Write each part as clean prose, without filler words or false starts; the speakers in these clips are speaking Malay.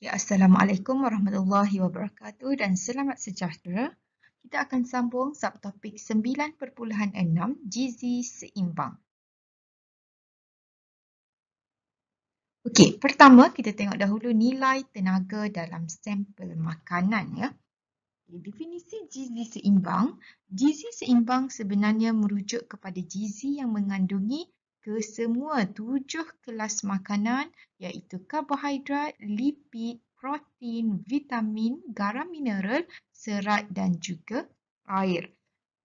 Assalamualaikum warahmatullahi wabarakatuh dan selamat sejahtera. Kita akan sambung subtopik 9.6 gizi seimbang. Okey, pertama kita tengok dahulu nilai tenaga dalam sampel makanan ya. Definisi gizi seimbang. Gizi seimbang sebenarnya merujuk kepada gizi yang mengandungi kesemua 7 kelas makanan iaitu karbohidrat, lipid, protein, vitamin, garam mineral, serat dan juga air.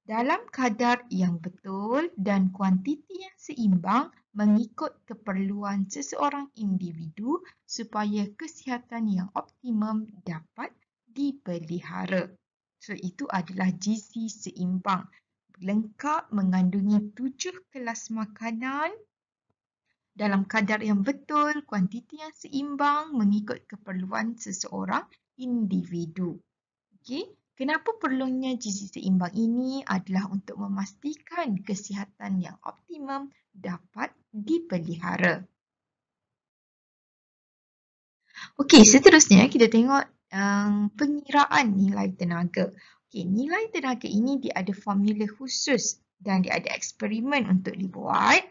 Dalam kadar yang betul dan kuantiti yang seimbang mengikut keperluan seseorang individu supaya kesihatan yang optimum dapat dipelihara. So, itu adalah gizi seimbang. Lengkap mengandungi 7 kelas makanan dalam kadar yang betul, kuantiti yang seimbang mengikut keperluan seseorang individu. Okey, kenapa perlunya gizi seimbang ini adalah untuk memastikan kesihatan yang optimum dapat dipelihara. Okey, seterusnya kita tengok pengiraan nilai tenaga. Okey, nilai tenaga ini dia ada formula khusus dan dia ada eksperimen untuk dibuat.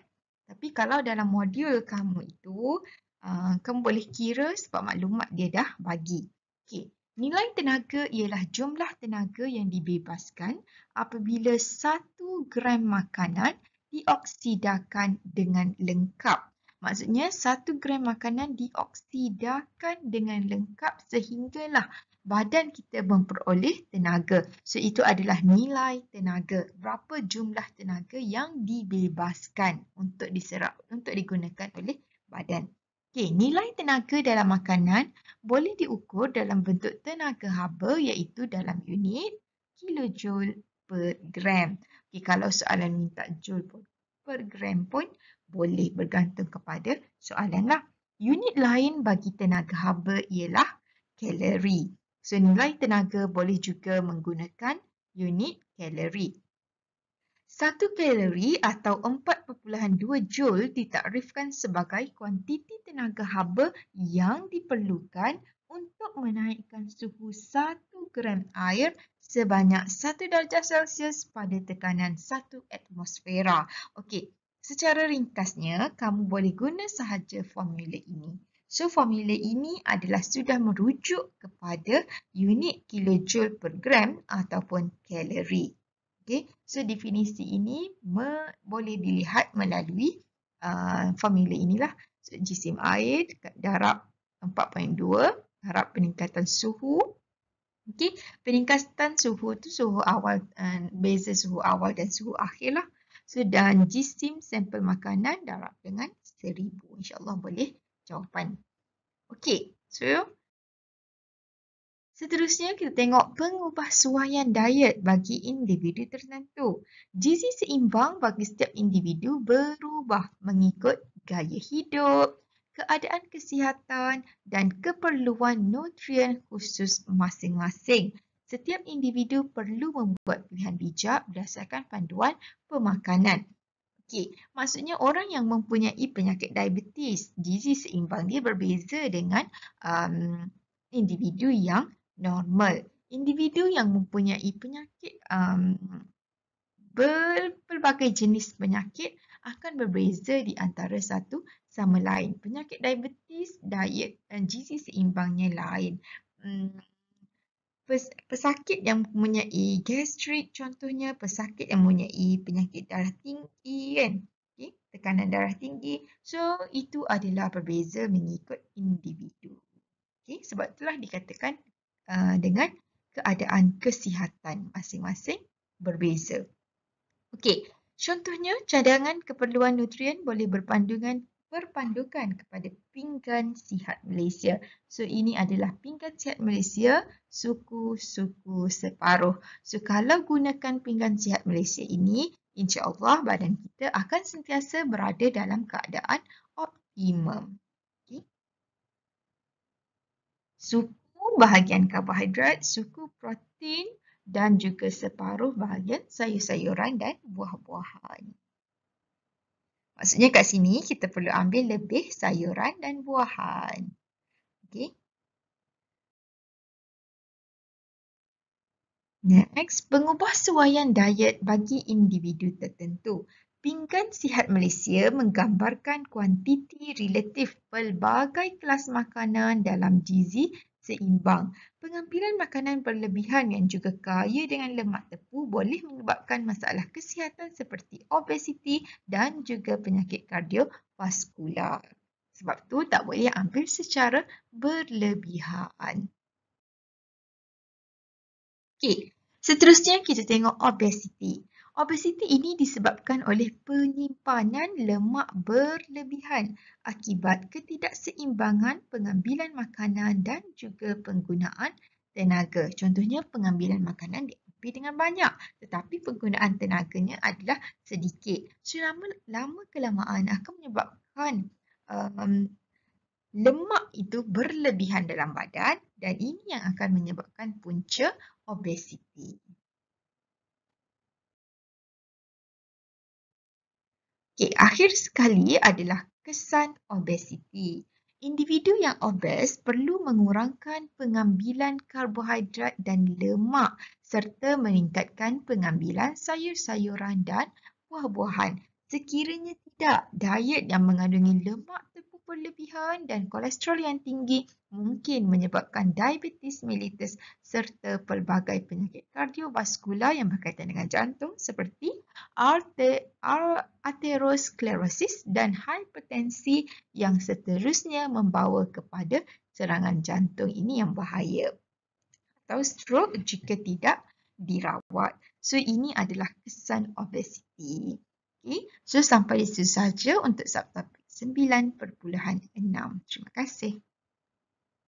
Tapi kalau dalam modul kamu itu, kamu boleh kira sebab maklumat dia dah bagi. Okey, nilai tenaga ialah jumlah tenaga yang dibebaskan apabila 1 gram makanan dioksidakan dengan lengkap. Maksudnya 1 gram makanan dioksidakan dengan lengkap sehinggalah badan kita memperoleh tenaga. So, itu adalah nilai tenaga. Berapa jumlah tenaga yang dibebaskan untuk diserap, untuk digunakan oleh badan. Okey, nilai tenaga dalam makanan boleh diukur dalam bentuk tenaga haba iaitu dalam unit kilojoule per gram. Okey, kalau soalan minta joule per gram pun boleh bergantung kepada soalan lah. Unit lain bagi tenaga haba ialah kalori. So, nilai tenaga boleh juga menggunakan unit kalori. 1 kalori atau 4.2 joule ditakrifkan sebagai kuantiti tenaga haba yang diperlukan untuk menaikkan suhu 1 gram air sebanyak 1 darjah Celsius pada tekanan 1 atmosfera. Okey, secara ringkasnya kamu boleh guna sahaja formula ini. So, formula ini adalah sudah merujuk kepada unit kilojoule per gram ataupun kalori. Okay, so definisi ini boleh dilihat melalui formula inilah. So, jisim air dekat darab 4.2, harap peningkatan suhu. Okay, peningkatan suhu tu suhu awal, beza suhu awal dan suhu akhir lah. So, dan jisim sampel makanan darab dengan 1000. InsyaAllah boleh jawapan. Okay, so seterusnya kita tengok pengubahsuaian diet bagi individu tertentu. Gizi seimbang bagi setiap individu berubah mengikut gaya hidup, keadaan kesihatan dan keperluan nutrien khusus masing-masing. Setiap individu perlu membuat pilihan bijak berdasarkan panduan pemakanan. Okey, maksudnya orang yang mempunyai penyakit diabetes, gizi seimbang dia berbeza dengan individu yang normal. Individu yang mempunyai penyakit berbagai jenis penyakit akan berbeza di antara satu sama lain. Penyakit diabetes, diet dan gizi seimbangnya lain. Pesakit yang mempunyai gastrik contohnya, pesakit yang mempunyai penyakit darah tinggi kan. Okay? Tekanan darah tinggi. So, itu adalah berbeza mengikut individu. Okay? Sebab itulah dikatakan dengan keadaan kesihatan masing-masing berbeza. Okey, contohnya cadangan keperluan nutrien boleh berpandukan kepada Pinggan Sihat Malaysia. So, ini adalah Pinggan Sihat Malaysia, suku-suku separuh. So, kalau gunakan Pinggan Sihat Malaysia ini, insya-Allah badan kita akan sentiasa berada dalam keadaan optimum. Okay. Suku bahagian karbohidrat, suku protein dan juga separuh bahagian sayur-sayuran dan buah-buahan. Maksudnya kat sini kita perlu ambil lebih sayuran dan buahan. Okey. Next, pengubahsuaian diet bagi individu tertentu. Pinggan Sihat Malaysia menggambarkan kuantiti relatif pelbagai kelas makanan dalam gizi seimbang. Pengambilan makanan berlebihan yang juga kaya dengan lemak tepu boleh menyebabkan masalah kesihatan seperti obesiti dan juga penyakit kardiovaskular. Sebab tu tak boleh ambil secara berlebihan. Okey, seterusnya kita tengok obesiti. Obesiti ini disebabkan oleh penyimpanan lemak berlebihan akibat ketidakseimbangan pengambilan makanan dan juga penggunaan tenaga. Contohnya pengambilan makanan diambil dengan banyak tetapi penggunaan tenaganya adalah sedikit. So lama kelamaan akan menyebabkan um, lemak itu berlebihan dalam badan dan ini yang akan menyebabkan punca obesiti. Okey, akhir sekali adalah kesan obesiti. Individu yang obes perlu mengurangkan pengambilan karbohidrat dan lemak serta meningkatkan pengambilan sayur-sayuran dan buah-buahan. Sekiranya tidak, diet yang mengandungi lemak tepu berlebihan dan kolesterol yang tinggi mungkin menyebabkan diabetes mellitus serta pelbagai penyakit kardiovaskular yang berkaitan dengan jantung seperti aterosklerosis dan hipertensi yang seterusnya membawa kepada serangan jantung ini yang bahaya atau stroke jika tidak dirawat. So ini adalah kesan obesiti. Okay. So sampai di situ sahaja untuk subtopik 9.6. Terima kasih.